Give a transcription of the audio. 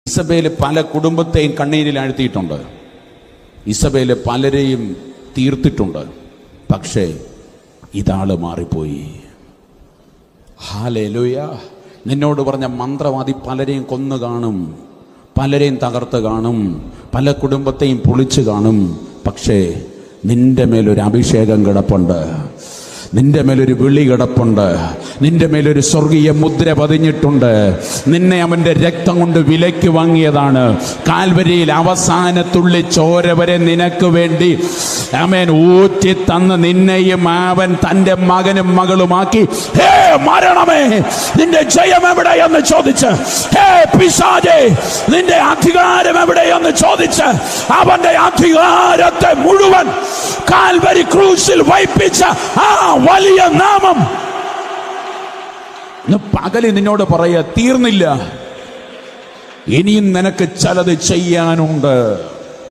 ഇസബേല് പല കുടുംബത്തെയും കണ്ണീരിൽ ആഴ്ത്തിയിട്ടുണ്ട്. ഇസബേല് പലരെയും തീർത്തിട്ടുണ്ട്. പക്ഷേ ഇതാള് മാറിപ്പോയി. ഹല്ലേലൂയ. നിന്നോട് പറഞ്ഞ മന്ത്രവാദി പലരെയും കൊന്നു കാണും, പലരെയും തകർത്ത് കാണും, പല കുടുംബത്തെയും പൊളിച്ചു കാണും. പക്ഷേ നിന്റെ മേലൊരു അഭിഷേകം കിടപ്പുണ്ട്, നിന്റെ മേലൊരു വിളി കിടപ്പുണ്ട്, നിന്റെ മേലൊരു സ്വർഗീയ മുദ്ര പതിഞ്ഞിട്ടുണ്ട്. നിന്നെ അവന്റെ രക്തം കൊണ്ട് വിലയ്ക്ക് വാങ്ങിയതാണ്. കാൽവരിയിൽ അവസാനത്തുള്ളി ചോര വരെ നിനക്ക് വേണ്ടി അവൻ ഊറ്റി തന്ന് നിന്നെയും അവൻ തന്റെ മകനും മകളുമാക്കി. ഹേ മരണമേ, നിന്റെ ജയം എവിടെയെന്ന് ചോദിച്ച്, ഹേ പിശാചേ, നിന്റെ അധികാരം എവിടെയെന്ന് ചോദിച്ച് അവന്റെ അധികാരത്തെ മുഴുവൻ കാൽവരി ക്രൂശിൽ വഹിപ്പിച്ച ആ വലിയ നാമം പകല് നിന്നോട് പറയാ, തീർന്നില്ല, ഇനിയും നിനക്ക് ചിലത് ചെയ്യാനുണ്ട്.